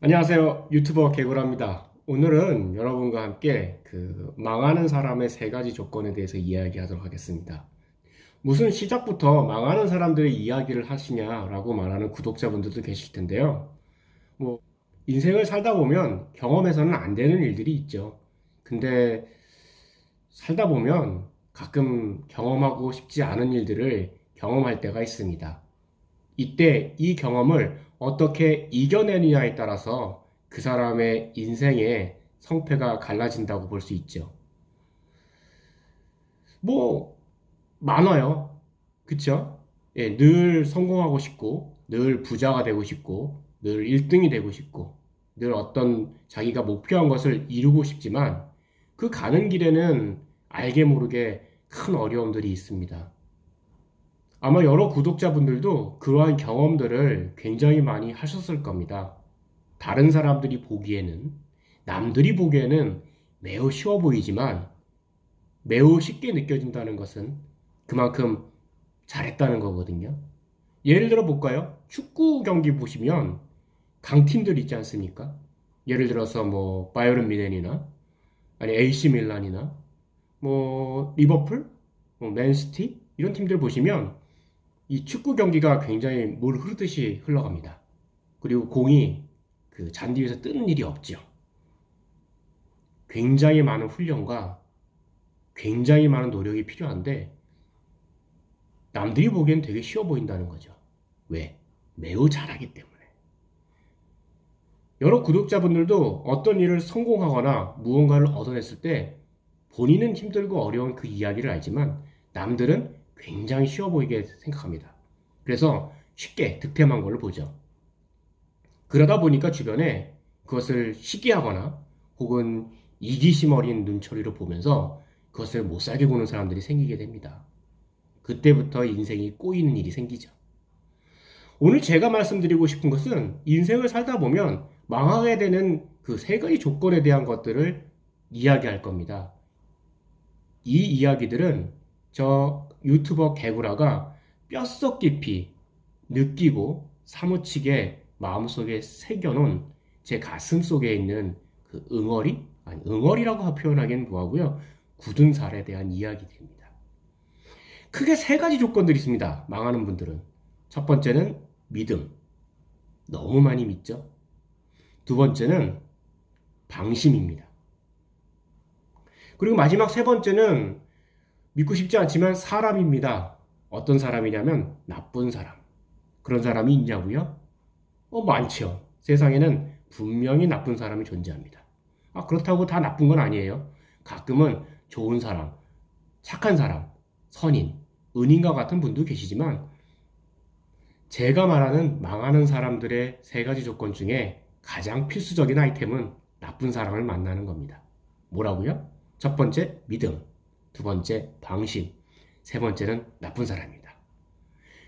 안녕하세요. 유튜버 개구라입니다. 오늘은 여러분과 함께 망하는 사람의 세 가지 조건에 대해서 이야기하도록 하겠습니다. 무슨 시작부터 망하는 사람들의 이야기를 하시냐라고 말하는 구독자분들도 계실 텐데요. 뭐, 인생을 살다 보면 경험해서는 안 되는 일들이 있죠. 근데 살다 보면 가끔 경험하고 싶지 않은 일들을 경험할 때가 있습니다. 이때 이 경험을 어떻게 이겨내느냐에 따라서 그 사람의 인생의 성패가 갈라진다고 볼 수 있죠. 뭐, 많아요. 그쵸? 예, 늘 성공하고 싶고, 늘 부자가 되고 싶고, 늘 1등이 되고 싶고, 늘 어떤 자기가 목표한 것을 이루고 싶지만, 그 가는 길에는 알게 모르게 큰 어려움들이 있습니다. 아마 여러 구독자분들도 그러한 경험들을 굉장히 많이 하셨을 겁니다. 다른 사람들이 보기에는, 남들이 보기에는 매우 쉬워 보이지만 매우 쉽게 느껴진다는 것은 그만큼 잘했다는 거거든요. 예를 들어 볼까요? 축구 경기 보시면 강팀들 있지 않습니까? 예를 들어서 뭐 바이에른 뮌헨이나 아니 AC 밀란이나 뭐 리버풀, 뭐 맨시티 이런 팀들 보시면 이 축구 경기가 굉장히 물 흐르듯이 흘러갑니다. 그리고 공이 그 잔디 위에서 뜨는 일이 없죠. 굉장히 많은 훈련과 굉장히 많은 노력이 필요한데 남들이 보기엔 되게 쉬워 보인다는 거죠. 왜? 매우 잘하기 때문에. 여러 구독자분들도 어떤 일을 성공하거나 무언가를 얻어냈을 때 본인은 힘들고 어려운 그 이야기를 알지만 남들은 굉장히 쉬워 보이게 생각합니다. 그래서 쉽게 득템한 걸 보죠. 그러다 보니까 주변에 그것을 시기하거나 혹은 이기심 어린 눈초리로 보면서 그것을 못살게 보는 사람들이 생기게 됩니다. 그때부터 인생이 꼬이는 일이 생기죠. 오늘 제가 말씀드리고 싶은 것은 인생을 살다 보면 망하게 되는 그 세 가지 조건에 대한 것들을 이야기할 겁니다. 이 이야기들은 저 유튜버 개구라가 뼛속 깊이 느끼고 사무치게 마음속에 새겨놓은 제 가슴 속에 있는 그 응어리? 아니, 응어리라고 표현하기는 뭐하고요. 굳은 살에 대한 이야기들입니다. 크게 세 가지 조건들이 있습니다. 망하는 분들은. 첫 번째는 믿음. 너무 많이 믿죠? 두 번째는 방심입니다. 그리고 마지막 세 번째는 믿고 싶지 않지만 사람입니다. 어떤 사람이냐면 나쁜 사람. 그런 사람이 있냐고요? 많죠. 세상에는 분명히 나쁜 사람이 존재합니다. 그렇다고 다 나쁜 건 아니에요. 가끔은 좋은 사람, 착한 사람, 선인, 은인과 같은 분도 계시지만 제가 말하는 망하는 사람들의 세 가지 조건 중에 가장 필수적인 아이템은 나쁜 사람을 만나는 겁니다. 뭐라고요? 첫 번째, 믿음. 두 번째, 방심. 세 번째는 나쁜 사람입니다.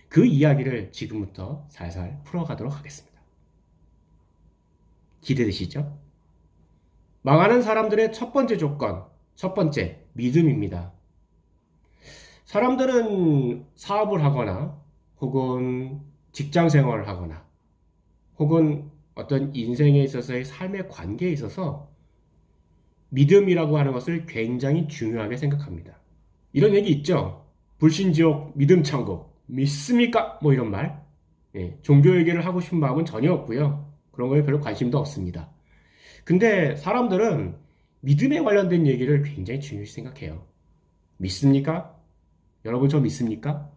그 이야기를 지금부터 살살 풀어가도록 하겠습니다. 기대되시죠? 망하는 사람들의 첫 번째 조건, 첫 번째, 믿음입니다. 사람들은 사업을 하거나 혹은 직장 생활을 하거나 혹은 어떤 인생에 있어서의 삶의 관계에 있어서 믿음이라고 하는 것을 굉장히 중요하게 생각합니다. 이런 얘기 있죠? 불신지옥 믿음천국 믿습니까? 뭐 이런 말. 종교 얘기를 하고 싶은 마음은 전혀 없고요. 그런 거에 별로 관심도 없습니다. 근데 사람들은 믿음에 관련된 얘기를 굉장히 중요시 생각해요. 믿습니까? 여러분 저 믿습니까?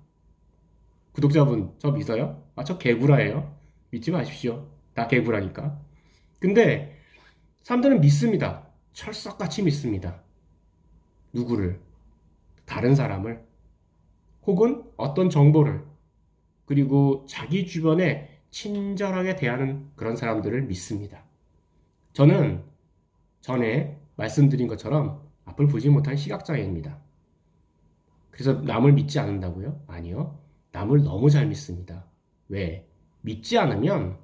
구독자분 저 믿어요? 저 개구라예요. 믿지 마십시오. 다 개구라니까. 근데 사람들은 믿습니다. 철석같이 믿습니다. 누구를? 다른 사람을? 혹은 어떤 정보를? 그리고 자기 주변에 친절하게 대하는 그런 사람들을 믿습니다. 저는 전에 말씀드린 것처럼 앞을 보지 못한 시각장애입니다. 그래서 남을 믿지 않는다고요? 아니요. 남을 너무 잘 믿습니다. 왜? 믿지 않으면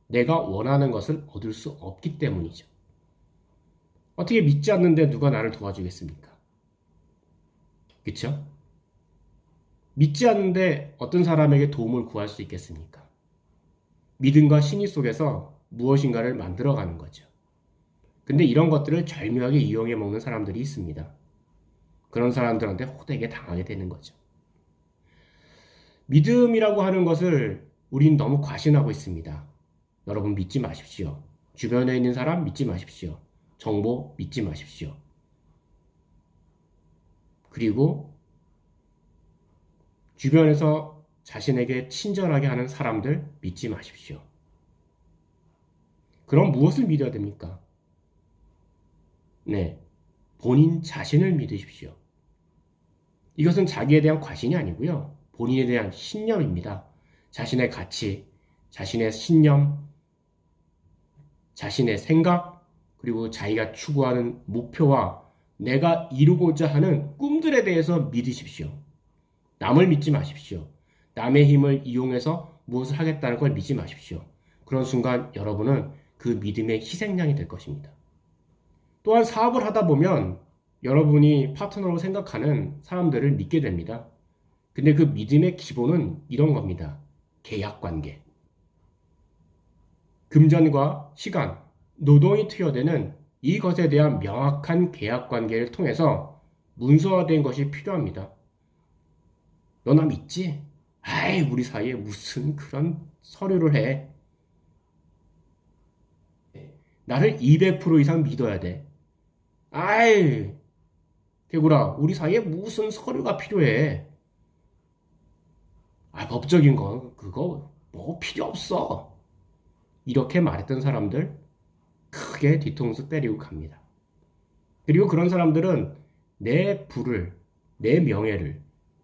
내가 원하는 것을 얻을 수 없기 때문이죠. 어떻게 믿지 않는데 누가 나를 도와주겠습니까? 그쵸? 믿지 않는데 어떤 사람에게 도움을 구할 수 있겠습니까? 믿음과 신의 속에서 무엇인가를 만들어가는 거죠. 근데 이런 것들을 절묘하게 이용해 먹는 사람들이 있습니다. 그런 사람들한테 호되게 당하게 되는 거죠. 믿음이라고 하는 것을 우린 너무 과신하고 있습니다. 여러분 믿지 마십시오. 주변에 있는 사람 믿지 마십시오. 정보 믿지 마십시오. 그리고 주변에서 자신에게 친절하게 하는 사람들 믿지 마십시오. 그럼 무엇을 믿어야 됩니까? 네, 본인 자신을 믿으십시오. 이것은 자기에 대한 과신이 아니고요. 본인에 대한 신념입니다. 자신의 가치, 자신의 신념, 자신의 생각, 그리고 자기가 추구하는 목표와 내가 이루고자 하는 꿈들에 대해서 믿으십시오. 남을 믿지 마십시오. 남의 힘을 이용해서 무엇을 하겠다는 걸 믿지 마십시오. 그런 순간 여러분은 그 믿음의 희생양이 될 것입니다. 또한 사업을 하다 보면 여러분이 파트너로 생각하는 사람들을 믿게 됩니다. 근데 그 믿음의 기본은 이런 겁니다. 계약관계. 금전과 시간, 노동이 투여되는 이것에 대한 명확한 계약관계를 통해서 문서화된 것이 필요합니다. 너 나 믿지? 아이, 우리 사이에 무슨 그런 서류를 해. 나를 200% 이상 믿어야 돼. 아이, 개구라, 우리 사이에 무슨 서류가 필요해. 아, 법적인 거, 그거 뭐 필요 없어. 이렇게 말했던 사람들 크게 뒤통수 때리고 갑니다. 그리고 그런 사람들은 내 부를, 내 명예를,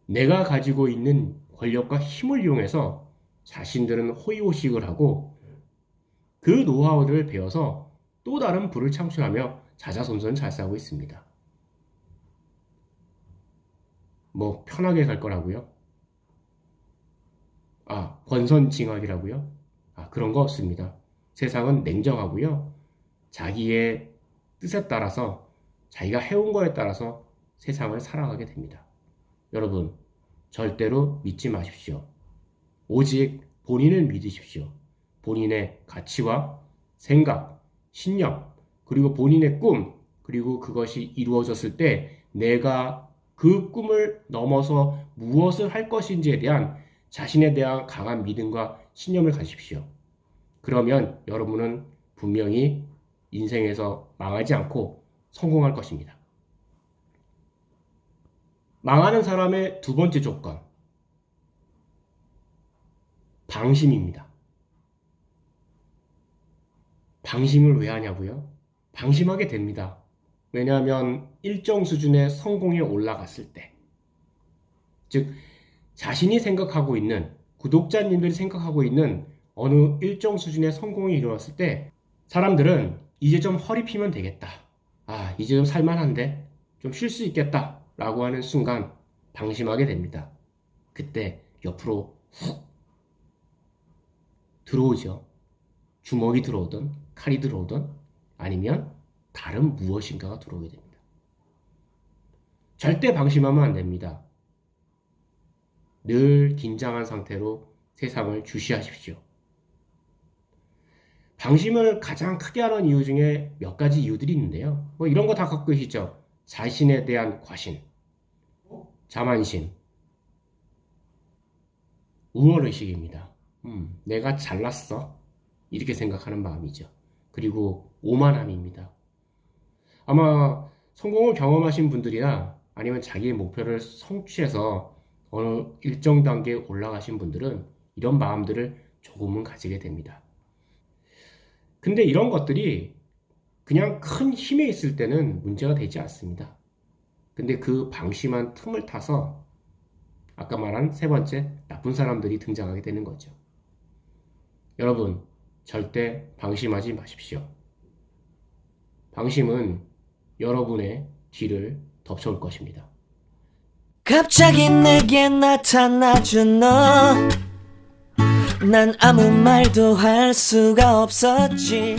내가 가지고 있는 권력과 힘을 이용해서 자신들은 호의호식을 하고 그 노하우들을 배워서 또 다른 부를 창출하며 자자손손 잘 싸고 있습니다. 뭐 편하게 갈 거라고요? 아, 권선징악이라고요? 아, 그런 거 없습니다. 세상은 냉정하고요. 자기의 뜻에 따라서 자기가 해온 거에 따라서 세상을 살아가게 됩니다. 여러분, 절대로 믿지 마십시오. 오직 본인을 믿으십시오. 본인의 가치와 생각, 신념, 그리고 본인의 꿈, 그리고 그것이 이루어졌을 때 내가 그 꿈을 넘어서 무엇을 할 것인지에 대한 자신에 대한 강한 믿음과 신념을 가지십시오. 그러면 여러분은 분명히 인생에서 망하지 않고 성공할 것입니다. 망하는 사람의 두 번째 조건, 방심입니다. 방심을 왜 하냐고요? 방심하게 됩니다. 왜냐하면 일정 수준의 성공에 올라갔을 때, 즉 자신이 생각하고 있는, 구독자님들이 생각하고 있는 어느 일정 수준의 성공이 이루어졌을 때 사람들은 이제 좀 허리 피면 되겠다. 아, 이제 좀 살만한데? 좀 쉴 수 있겠다. 라고 하는 순간 방심하게 됩니다. 그때 옆으로 훅 들어오죠. 주먹이 들어오든 칼이 들어오든 아니면 다른 무엇인가가 들어오게 됩니다. 절대 방심하면 안 됩니다. 늘 긴장한 상태로 세상을 주시하십시오. 방심을 가장 크게 하는 이유 중에 몇 가지 이유들이 있는데요. 뭐 이런 거 다 갖고 계시죠. 자신에 대한 과신, 자만심, 우월의식입니다. 내가 잘났어. 이렇게 생각하는 마음이죠. 그리고 오만함입니다. 아마 성공을 경험하신 분들이나 아니면 자기의 목표를 성취해서 어느 일정 단계에 올라가신 분들은 이런 마음들을 조금은 가지게 됩니다. 근데 이런 것들이 그냥 큰 힘에 있을 때는 문제가 되지 않습니다. 근데 그 방심한 틈을 타서 아까 말한 세 번째 나쁜 사람들이 등장하게 되는 거죠. 여러분, 절대 방심하지 마십시오. 방심은 여러분의 뒤를 덮쳐올 것입니다. 갑자기 내게 나타나준 너, 난 아무 말도 할 수가 없었지.